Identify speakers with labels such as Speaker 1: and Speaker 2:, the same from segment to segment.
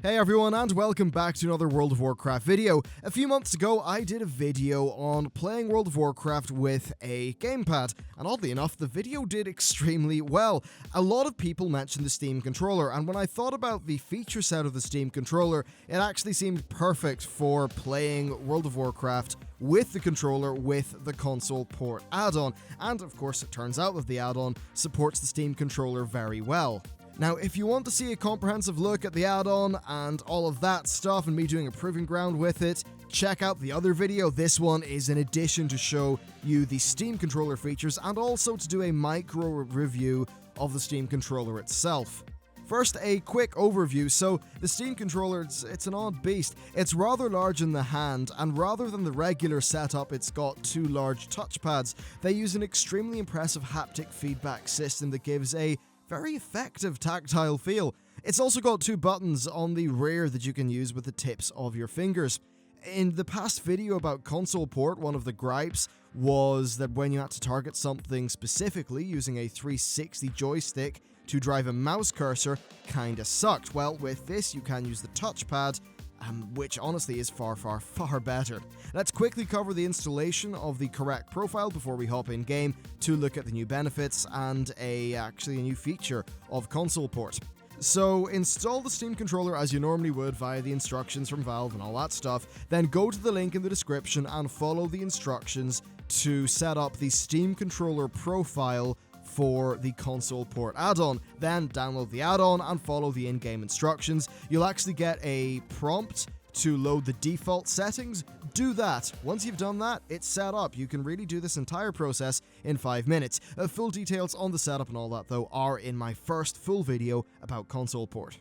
Speaker 1: Hey everyone, and welcome back to another World of Warcraft video. A few months ago, I did a video on playing World of Warcraft with a gamepad, and oddly enough, the video did extremely well. A lot of people mentioned the Steam controller, and when I thought about the feature set of the Steam controller, it actually seemed perfect for playing World of Warcraft with the controller with the console port add-on, and of course it turns out that the add-on supports the Steam controller very well. Now, if you want to see a comprehensive look at the add-on and all of that stuff and me doing a proving ground with it, check out the other video. This one is in addition to show you the Steam controller features and also to do a micro review of the Steam controller itself. First, a quick overview. So, the Steam controller, it's an odd beast. It's rather large in the hand, and rather than the regular setup, it's got two large touchpads. They use an extremely impressive haptic feedback system that gives a very effective tactile feel. It's also got two buttons on the rear that you can use with the tips of your fingers. In the past video about console port, one of the gripes was that when you had to target something specifically using a 360 joystick to drive a mouse cursor, kinda sucked. Well, with this you can use the touchpad, which honestly is far better. Let's quickly cover the installation of the correct profile before we hop in game to look at the new benefits and actually a new feature of console port. So install the Steam controller as you normally would via the instructions from Valve and all that stuff, then go to the link in the description and follow the instructions to set up the Steam controller profile for the console port add-on. Then download the add-on and follow the in-game instructions. You'll actually get a prompt to load the default settings. Do that. Once you've done that, it's set up. You can really do this entire process in 5 minutes. Full details on the setup and all that, though, are in my first full video about console port.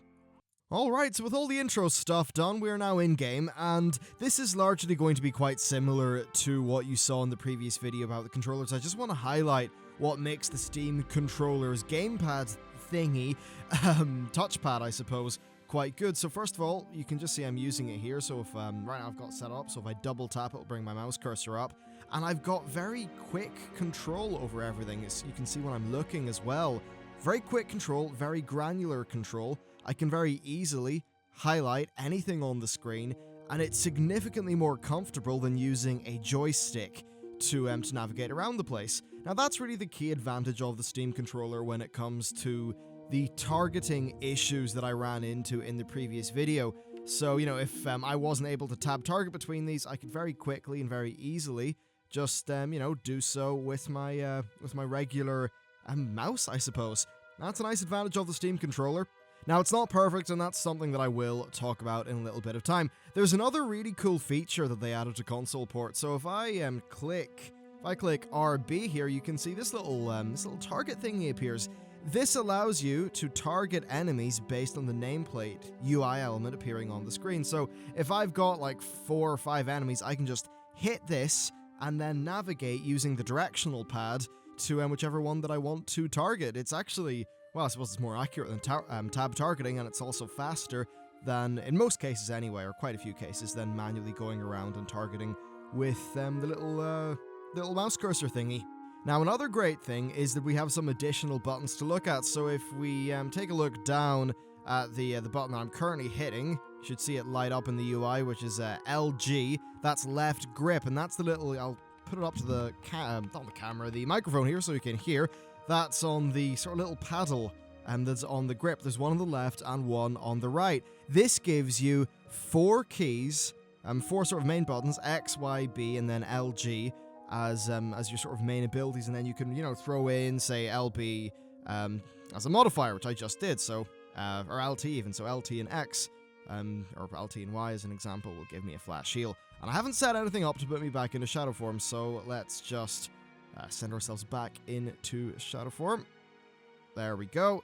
Speaker 1: Alright, so with all the intro stuff done, we are now in-game, and this is largely going to be quite similar to what you saw in the previous video about the controllers. I just want to highlight what makes the Steam controller's gamepad thingy, touchpad I suppose, quite good. So first of all, you can just see I'm using it here, so if right now I've got it set up, so if I double tap it'll bring my mouse cursor up, and I've got very quick control over everything. You can see when I'm looking as well. Very quick control, very granular control. I can very easily highlight anything on the screen, and it's significantly more comfortable than using a joystick to navigate around the place. Now that's really the key advantage of the Steam controller when it comes to the targeting issues that I ran into in the previous video. So, you know, if I wasn't able to tab target between these, I could very quickly and very easily just, you know, do so with my regular mouse, I suppose. That's a nice advantage of the Steam controller. Now, it's not perfect, and that's something that I will talk about in a little bit of time. There's another really cool feature that they added to console port. So if I click RB here, you can see this little target thingy appears. This allows you to target enemies based on the nameplate UI element appearing on the screen. So if I've got like 4 or 5 enemies, I can just hit this and then navigate using the directional pad to whichever one that I want to target. It's actually, well, I suppose it's more accurate than tab targeting, and it's also faster than, in most cases anyway, or quite a few cases, than manually going around and targeting with the little mouse cursor thingy. Now, another great thing is that we have some additional buttons to look at. So if we take a look down at the button that I'm currently hitting, you should see it light up in the UI, which is LG. That's left grip, and that's the little, I'll put it up to the not the camera, the microphone here so you can hear. That's on the sort of little paddle that's on the grip. There's one on the left and one on the right. This gives you 4 keys, 4 sort of main buttons, X, Y, B, and then LG as your sort of main abilities, and then you can, you know, throw in, say, LB as a modifier, which I just did, so, or LT even, so LT and X, or LT and Y as an example, will give me a flat shield. And I haven't set anything up to put me back into shadow form, so let's just send ourselves back into shadow form. There we go.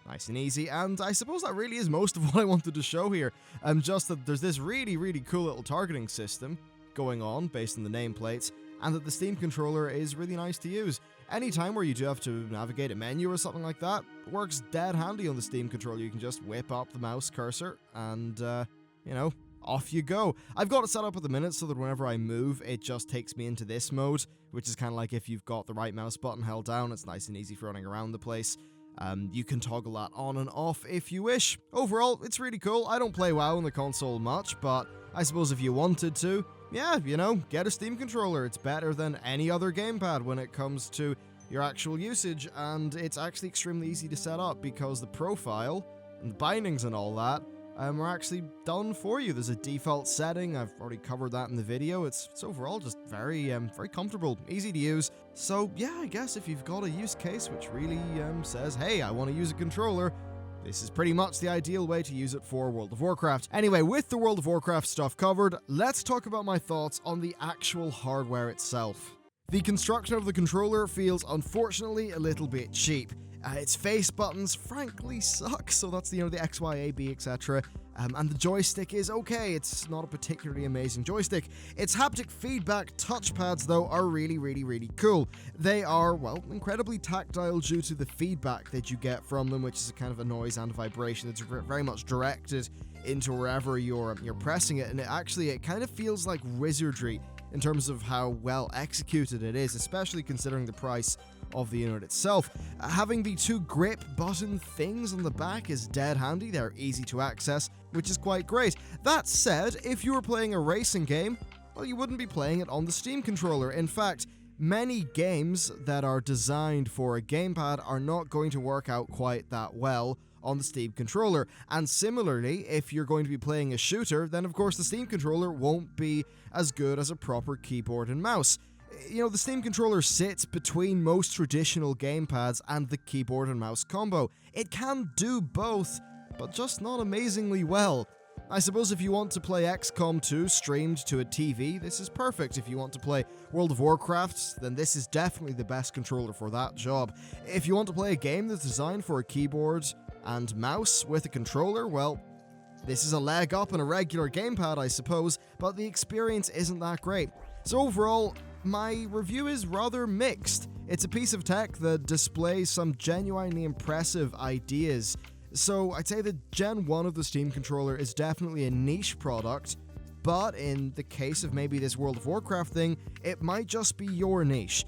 Speaker 1: Nice and easy, and I suppose that really is most of what I wanted to show here. Just that there's this really cool little targeting system going on based on the nameplates, and that the Steam controller is really nice to use. Anytime where you do have to navigate a menu or something like that, it works dead handy on the Steam controller. You can just whip up the mouse cursor and, you know, off you go. I've got it set up at the minute so that whenever I move, it just takes me into this mode, which is kind of like if you've got the right mouse button held down, it's nice and easy for running around the place. You can toggle that on and off if you wish. Overall, it's really cool. I don't play WoW on the console much, but I suppose if you wanted to, yeah, get a Steam controller. It's better than any other gamepad when it comes to your actual usage, and it's actually extremely easy to set up because the profile and the bindings and all that are actually done for you. There's a default setting. I've already covered that in the video. It's overall just very comfortable, easy to use. So yeah, I guess if you've got a use case which really says, hey, I want to use a controller, this is pretty much the ideal way to use it for World of Warcraft. Anyway, with the World of Warcraft stuff covered, let's talk about my thoughts on the actual hardware itself. The construction of the controller feels unfortunately a little bit cheap. Its face buttons frankly suck, so that's the X, Y, A, B, etc. And the joystick is okay, it's not a particularly amazing joystick. Its haptic feedback touchpads though are really cool. They are, well, incredibly tactile due to the feedback that you get from them, which is a kind of a noise and vibration that's very much directed into wherever you're pressing it, and it kind of feels like wizardry in terms of how well executed it is, especially considering the price of the unit itself. Having the two grip button things on the back is dead handy. They're easy to access, which is quite great. That said, if you were playing a racing game, well, you wouldn't be playing it on the Steam controller. In fact, many games that are designed for a gamepad are not going to work out quite that well on the Steam controller. And similarly, if you're going to be playing a shooter, then of course the Steam controller won't be as good as a proper keyboard and mouse. The Steam controller sits between most traditional gamepads and the keyboard and mouse combo. It can do both, but just not amazingly well. I suppose if you want to play XCOM 2 streamed to a TV, this is perfect. If you want to play World of Warcraft, then this is definitely the best controller for that job. If you want to play a game that's designed for a keyboard and mouse with a controller, well, this is a leg up on a regular gamepad, I suppose, but the experience isn't that great. So overall, my review is rather mixed. It's a piece of tech that displays some genuinely impressive ideas. So I'd say that Gen 1 of the Steam controller is definitely a niche product, but in the case of maybe this World of Warcraft thing, it might just be your niche.